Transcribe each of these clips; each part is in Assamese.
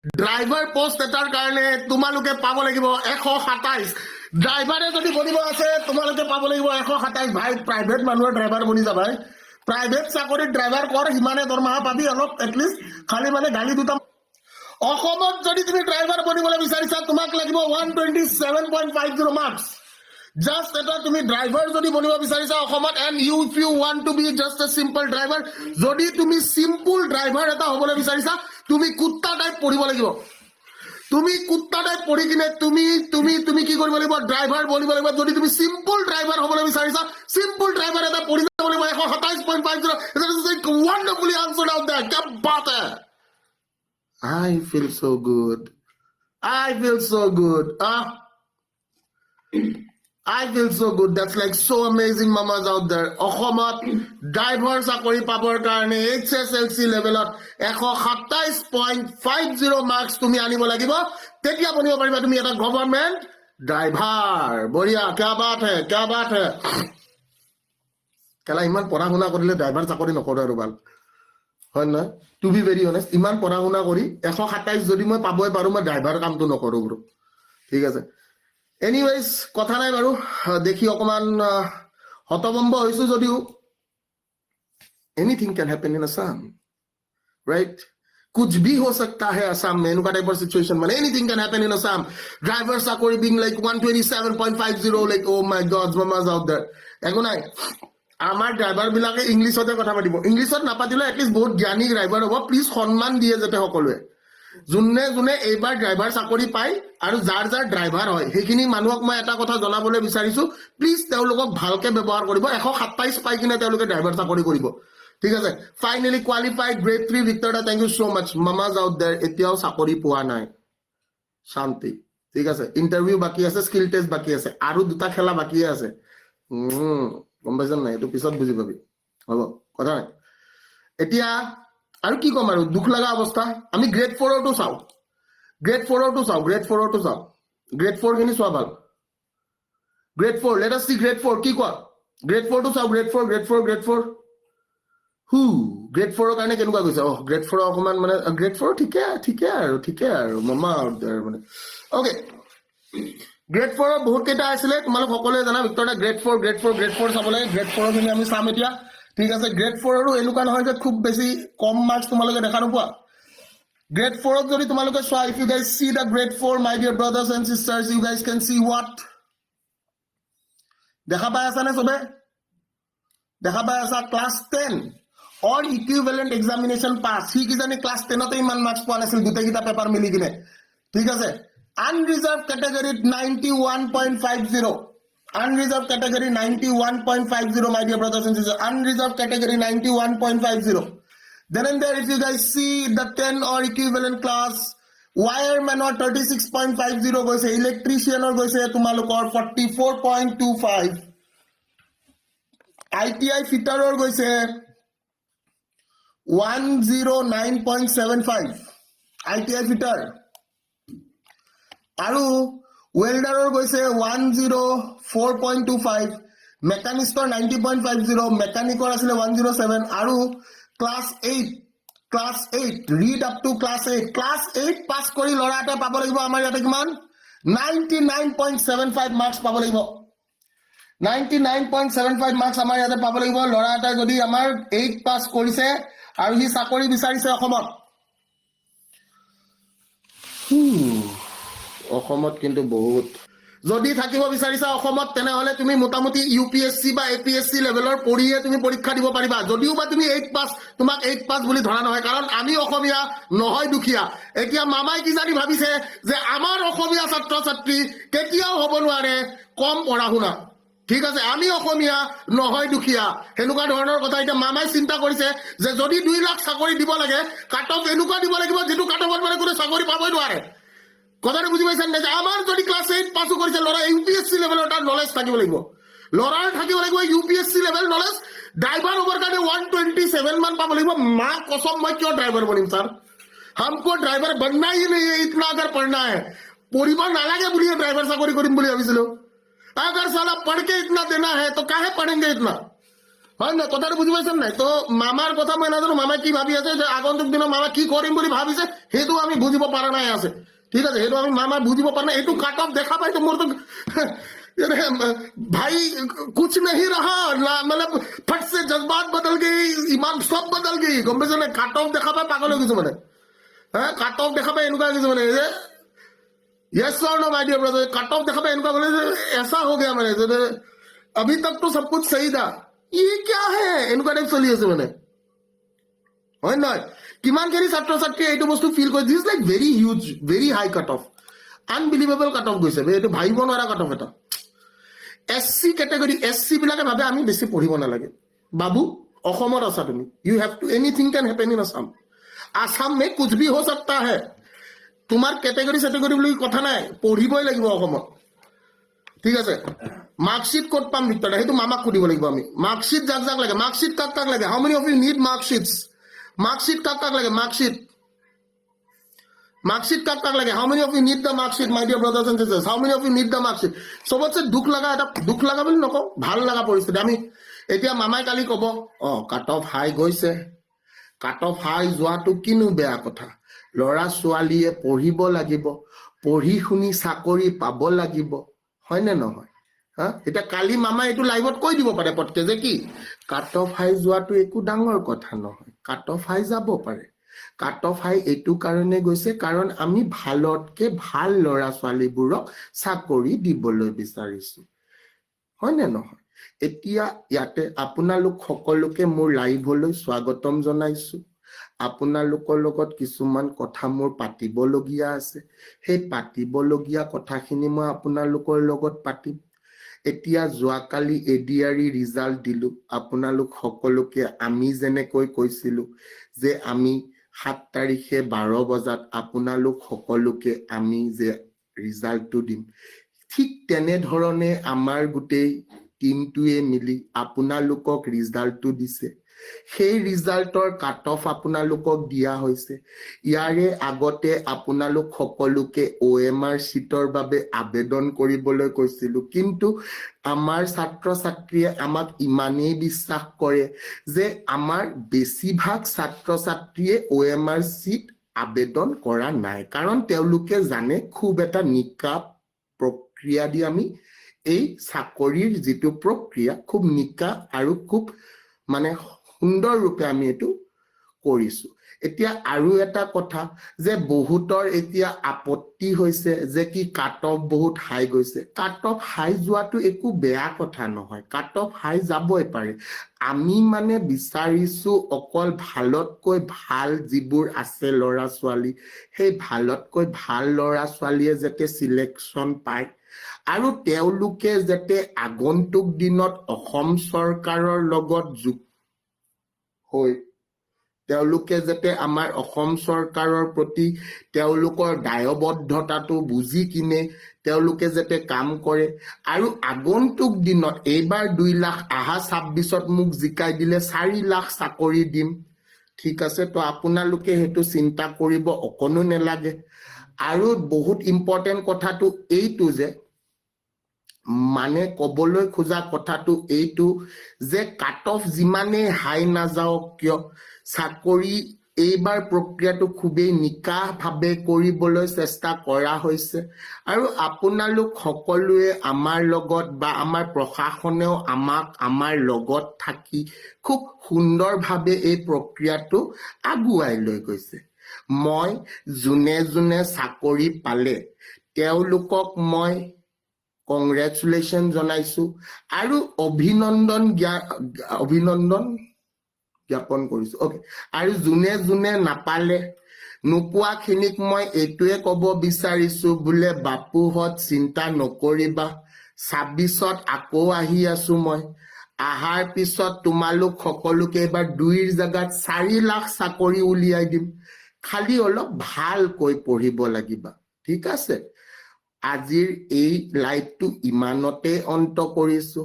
ড্ৰাইভাৰ পোষ্ট এটাৰ কাৰণে তোমালোকে পাব লাগিব 127। ড্ৰাইভাৰে যদি বনিব আছে তোমালোকে পাব লাগিব 127। ভাই প্ৰাইভেট মানুহৰ ড্ৰাইভাৰ বনি যাবা। প্ৰাইভেট চাকৰিত ড্ৰাইভাৰ কৰ, সিমানে দৰমহা পাবি অলপ এটলিষ্ট, খালি মানে গালি দুটা। অসমত যদি তুমি ড্ৰাইভাৰ বনিবলৈ বিচাৰিছা তোমাক লাগিব 127.50 মাৰ্কস। জাস্ট এটা তুমি ড্ৰাইভাৰ যদি বনিব বিচাৰিছা অসমত, and you if you want to be just a simple driver, যদি তুমি চিম্পল ড্ৰাইভাৰ এটা হ'বলৈ বিচাৰিছা তুমি কুত্তা টাইপ পঢ়িব লাগিব। তুমি কুত্তা টাইপ পঢ়ি কিনে তুমি তুমি তুমি কি কৰিব লাগিব, ড্ৰাইভাৰ বনিব লাগিব। যদি তুমি চিম্পল ড্ৰাইভাৰ হ'বলৈ বিচাৰিছা চিম্পল ড্ৰাইভাৰ এটা পঢ়ি যাব লাগিব 127.50। ওয়ান্ডারফুলি আনসার্ড আউট দেয়ার, क्या बात है। I feel so good. I feel so good. I feel so good. That's like so amazing mamas out there. অসমত ড্ৰাইভাৰ চাকৰি পাবৰ কাৰণে HSLC লেভেলত 127.50 মাৰ্কস তুমি আনিব লাগিব, তেতিয়া বনিব পাৰিবা তুমি এটা গভৰ্ণমেণ্ট ড্ৰাইভাৰ। বঢ়িয়া, क्या बात है, क्या बात है। কেলা ইমান পঢ়া শুনা কৰিলে ড্ৰাইভাৰ চাকৰি নকৰো আৰু ভাল হয় নহয়। টু বি ভেৰি অনেষ্ট, ইমান পঢ়া শুনা কৰি 127 যদি মই পাবই পাৰো মই ড্ৰাইভাৰ কামটো নকৰো ব্ৰো। ঠিক আছে, এনিৱেজ কথা নাই বাৰু। দেখি অকমান হতভম্ব হৈছো যদিও anything can happen in Assam, right. कुछ भी हो सकता है असम में, এনেকুৱা টাইপৰ সিচুৱেশন মানে anything can happen in Assam. Driver চাকৰি being like 127.50, like oh my god mamas out there. একো নাই, আমাৰ ড্ৰাইভাৰ বিলাকে ইংলিছতে কথা পাতিব। ইংলিছত নাপাতিলে এটলিষ্ট বহুত জ্ঞানী ড্ৰাইভাৰ হ'ব। প্লিজ সন্মান দিয়ে যাতে সকলোৱে। যোনে যোনে এইবাৰ ড্ৰাইভাৰ চাকৰি পায় আৰু যাৰ যাৰ ড্ৰাইভাৰ হয় সেইখিনি মানুহক মই এটা কথা জনাবলৈ বিচাৰিছো, প্লিজ তেওঁলোকক ভালকে ব্যৱহাৰ কৰিব। 127 পাই কিনে তেওঁলোকে ড্ৰাইভাৰ চাকৰি কৰিব। ঠিক আছে, finally qualified grade 3 Victoria, thank you so much. Mamas out there এতিয়াও চাকৰি পোৱা নাই, শান্তি। ঠিক আছে, ইণ্টাৰভিউ বাকী আছে, স্কিল টেষ্ট বাকী আছে, আৰু দুটা খেলা বাকী আছে। গম পাইছ নাই, এইটো পিছত বুজি পাবি, হ'ব কথা নাই। এতিয়া আৰু কি ক'ম আৰু, দুখ লগা অৱস্থা। আমি গ্ৰেড 4ৰটো চাওঁ, গ্ৰেড 4ৰটো চাওঁ, গ্ৰেড 4ৰটো চাওঁ। গ্ৰেড 4 খিনি চোৱা ভাল। গ্ৰেড 4, লেট আছ সি গ্ৰেড 4 কি কোৱা। গ্ৰেড 4টো চাওঁ, গ্ৰেড 4 গ্ৰেড 4 গ্ৰেড 4 গ্ৰেড 4ৰ কাৰণে কেনেকুৱা গৈছে। গ্ৰেড 4 অকমান মানে গ্ৰেড 4 ঠিকে আৰু মামা মানে অকে। গ্ৰেড 4ৰ বহুত কেইটা আছিলে তোমালোক সকলোৱে জানা। ভিক্টৰিয়া গ্ৰেড 4 গ্ৰেড 4 গ্ৰেড 4 চাবলৈ, গ্ৰেড 4ৰ খিনি আমি চাম এতিয়া। ঠিক আছে, গ্ৰেড 4ৰো এনেকুৱা নহয় যে খুব বেছি কম মাৰ্কস তোমালোকে দেখা নোপোৱা। গ্ৰেড 4ত যদি তোমালোকে চোৱা, if you guys see the grade 4 my dear brothers and sisters, you guys can see what. দেখা পাই আছা নে চবে? দেখা পাই আছা? Class 10 or equivalent examination pass. সি কিজানি ক্লাছ 10তে ইমান মাৰ্কস পোৱা নাছিল গোটেইকেইটা পেপাৰ মিলি কিনে। ঠিক আছে, unreserved কেটেগৰীত 91.50, unreserved category 91.50, my dear brothers and sisters. Unreserved category 91.50. Then and there, if you guys see the 10 or equivalent class, wireman or 36.50 goise, electrician or goise tumalokor 44.25, ITI fitter or goise 109.75, ITI fitter. আৰু ওয়েল্ডাৰৰ গৈছে 104.25, মেকানিষ্টৰ 90.50, মেকানিকৰ আছিলে 107, আৰু class 8 read up to class 8 pass কৰি ল'ৰা এটা পাব লাগিব আমাৰ ইয়াতে কিমান 99.75 মাৰ্কস পাব লাগিব। 99.75 মাৰ্কস আমাৰ ইয়াতে পাব লাগিব ল'ৰা এটা যদি আমাৰ 8 পাছ কৰিছে আৰু সি চাকৰি বিচাৰিছে অসমত। অসমত কিন্তু বহুত যদি থাকিব বিচাৰিছা অসমত, তেনেহলে তুমি মোটামুটি ইউপিএসসি বা এপিএসসি লেভেলৰ পঢ়িয়ে তুমি পৰীক্ষা দিব পাৰিবা। যদিও বা তুমি 8 পাছ, তোমাক 8 পাছ বুলি ধৰা নহয়, কাৰণ আমি অসমীয়া নহয় দুখীয়া। এতিয়া মামাই কি জানি ভাবিছে যে আমাৰ অসমীয়া ছাত্ৰ ছাত্ৰী কেতিয়াও হ'ব নোৱাৰে কম পঢ়া শুনা। ঠিক আছে, আমি অসমীয়া নহয় দুখীয়া, সেনেকুৱা ধৰণৰ কথা এতিয়া মামাই চিন্তা কৰিছে যে যদি 2 লাখ চাকৰি দিব লাগে, কাট অফ এনেকুৱা দিব লাগিব যিটো কাট অফত মানে কোনো চাকৰি পাবই নোৱাৰে। কথাটো বুজি পাইছেন নাই? যে আমাৰ যদি ক্লাছ 8 পাছো কৰিছে ল'ৰা, ইউপিএসসি লেভেলৰ তাৰ নলেজ থাকিব লাগিব, ল'ৰাৰ থাকিব লাগিব ইউপিএসসি লেভেল নলেজ। ড্ৰাইভাৰ হ'বৰ কাৰণে 127 মান পাব লাগিব। মা কসম, মই কিয় ড্ৰাইভাৰ বনিম ছাৰ? हमको ड्राइवर बनना ही नहीं है, इतना अगर पढ़ना है। পঢ়িব নালাগে বুলিয়ে ড্ৰাইভাৰ চাকৰি কৰিম বুলি ভাবিছিলো। अगर साला पढ़ के इतना देना है तो काहे पढ़ेंगे इतना? হয় না কথাটো বুজি পাইছেন নাই তো মামাৰ কথা মই নাজানো মামাই কি ভাবি আছে যে আগন্তুক দিনত মামা কি কৰিম বুলি ভাবিছে সেইটো আমি বুজিব পৰা নাই আছে ঠিক আছে সেইটো আমি মামা বুজিব পৰা নাই এইটো কাট অফ দেখা পাইতো মোৰতো भाई कुछ नहीं रहा मतलब फट से जज्बात बदल गई ईमान सब बदल गई गम पाइছে নে কাট অফ দেখা পাই পাগল হৈ গৈছে মানে হ্যাঁ কাট অফ দেখা পাই এনেকুৱা হৈছে মানে यस और no my dear brother cut off देखा इनका बोले ऐसा हो गया मैंने अभी तक तो सब कुछ सही था ये क्या है इनका टाइप चली আছে মানে হয় নহয় কিমানখিনি ছাত্ৰ ছাত্ৰীয়ে এইটো বস্তু ফিল কৰে this like very huge very high cut off unbelievable cut off গৈছে এইটো ভাবিব নোৱাৰা কাট অফ এটা এসসি ক্যাটাগরি এসসি বিলাকে ভাবে আমি বেছি পঢ়িব নালাগে বাবু অসমত আছা তুমি you have to anything can happen in Assam Assam में कुछ भी हो सकता है তোমাৰ ক্যাটাগরি ক্যাটাগরি বুলি কথা নাই পঢ়িবই লাগিব অসমত ঠিক আছে মার্কশিট কোড পাম ভিতৰত সেইটো মামাক খুদিব লাগিব আমি মার্কশিট যাক যাক লাগে মার্কশিট কাক কাক লাগে how many of you need marksheets marksheet কাক কাক লাগে মার্কশিট মার্কশিট কাক কাক লাগে how many of you need the marksheet my dear brothers and sisters how many of you need the marksheet সবতছে দুখ লগা এটা দুখ লগা বুলি নকওঁ ভাল লগা পৰিস্থিতি আমি এতিয়া মামাই কালি কব কাট অফ হাই গৈছে কাট অফ হাই যোৱাটো কিনো বেয়া কথা লৰা ছোৱালীয়ে পঢ়িব লাগিব পঢ়ি শুনি চাকৰি পাব লাগিব হয় নে নহয় হা এটা কালি মামা এইটো লাইভত কৈ দিব পাৰে পটকে যে কি কাট অফ হাই যোৱাটো একো ডাঙৰ কথা নহয় কাট অফ হাই যাব পাৰে কাট অফ হাই এইটো কাৰণে গৈছে কাৰণ আমি ভালতকে ভাল লৰা ছোৱালীবোৰক চাকৰি দিবলৈ বিচাৰিছো হয় নে নহয় এতিয়া ইয়াতে আপোনালোক সকলোকে মোৰ লাইভলৈ স্বাগতম জনাইছো আপোনালোকৰ লগত কিছুমান কথা মোৰ পাতিবলগীয়া আছে সেই পাতিবলগীয়া কথাখিনি মই আপোনালোকৰ লগত পাতিম এতিয়া যোৱাকালি এডিআৰই ৰিজাল্ট দিলো আপোনালোক সকলোকে আমি যেনেকৈ কৈছিলো যে আমি 7 তাৰিখে 12 বজাত আপোনালোক সকলোকে আমি যে ৰিজাল্টটো দিম ঠিক তেনে ধৰণে আমাৰ গোটেই টিমটোৱে মিলি আপোনালোকক ৰিজাল্টটো দিছে সেই ৰিজাল্টৰ কাট অফ আপোনালোকক দিয়া হৈছে ইয়াৰে আগতে আপোনালোক সকলোকে ওএমআৰ সিটৰ বাবে আবেদন কৰিবলৈ কৈছিলো কিন্তু আমাৰ ছাত্ৰ ছাত্ৰীয়ে আমাক ইমানেই বিশ্বাস কৰে যে আমাৰ বেছিভাগ ছাত্ৰ ছাত্ৰীয়ে ওএমআৰ সিট আবেদন কৰা নাই কাৰণ তেওঁলোকে জানে খুব এটা নিকা প্ৰক্ৰিয়া দি আমি এই চাকৰিৰ যেটো প্ৰক্ৰিয়া খুব নিকা আৰু খুব মানে সুন্দৰ ৰূপে আমি এটো কৰিছো এতিয়া আৰু এটা কথা যে বহুতৰ এতিয়া আপত্তি হৈছে যে কি কাট অফ বহুত হাই গৈছে কাট অফ হাই যোৱাটো একো বেয়া কথা নহয় কাট অফ হাই যাবই পাৰে আমি মানে বিচাৰিছো অকল ভালতকৈ ভাল যিবোৰ আছে লৰা ছোৱালী সেই ভালতকৈ ভাল লৰা ছোৱালীয়ে যেতে সিলেকশন পায় আৰু তেওঁলোকে যেতে আগন্তুক দিনত অসম চৰকাৰৰ লগত যুক্ত হয় তেওঁলোকে যেতে আমাৰ অসম চৰকাৰৰ প্ৰতি তেওঁলোকৰ দায়বদ্ধতাটো বুজি কিনে তেওঁলোকে যেতে কাম কৰে আৰু আগন্তুক দিনত এইবাৰ 2 লাখ আহা 26ত মোক জিকাই দিলে 4 লাখ চাকৰি দিম ঠিক আছে তো আপোনালোকে হেতু চিন্তা কৰিব অকনো নেলাগে আৰু বহুত ইম্পৰ্টেন্ট কথাটো এইটো যে মানে কবলৈ খোজা কথাটো এইটো যে কাট অফ জিমানে হাই না যাও কিয় চাকৰি এইবাৰ প্ৰক্ৰিয়াটো খুবেই নিকা ভাবে কৰিবলৈ চেষ্টা কৰা হৈছে আৰু আপোনালোক সকলোৱে আমাৰ লগত বা আমাৰ প্ৰশাসনেও আমাক আমাৰ লগত থাকি খুব সুন্দৰ ভাবে এই প্ৰক্ৰিয়াটো আগুৱাই লৈ গৈছে মই জুনে জুনে চাকৰি পালে তেওঁলোকক মই কংগ্ৰেচুলেশন জনাইছো আৰু অভিনন্দন জ্ঞাপন কৰিছো ওকে আৰু জুনে জুনে নাপালে নোপোৱা খিনিক মই এইটোৱে কব বিচাৰিছো বুলে বাপুহত চিন্তা নকৰিবা 26ত আকৌ আহি আছো মই আহাৰ পিছত তোমালোক সকলোকে এবাৰ 2ৰ জাগাত 4 লাখ চাকৰি উলিয়াই দিম খালি অলপ ভালকৈ পঢ়িব লাগিবা ঠিক আছে আজিৰ এই লাইভটো ইমানতে অন্ত কৰিছো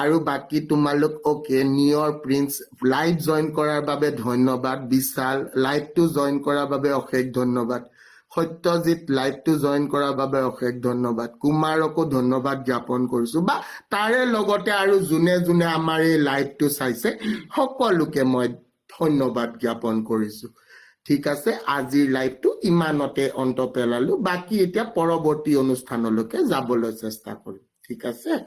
আৰু বাকি তোমালোক ওকে নিয়ৰ প্ৰিন্স লাইভ জয়েন কৰাৰ বাবে ধন্যবাদ বিশাল লাইভটো জয়েন কৰাৰ বাবে অশেষ ধন্যবাদ সত্যজিৎ লাইভটো জয়েন কৰাৰ বাবে অশেষ ধন্যবাদ কুমাৰকো ধন্যবাদ জ্ঞাপন কৰিছো বা তাৰে লগতে আৰু যোনে যোনে আমাৰ এই লাইভটো চাইছে সকলোকে মই ধন্যবাদ জ্ঞাপন কৰিছো ঠিক আছে আজিৰ লাইভটো ইমানতে অন্ত পেলালো বাকি এতিয়া পৰৱৰ্তী অনুষ্ঠানলৈকে যাবলৈ চেষ্টা কৰিম ঠিক আছে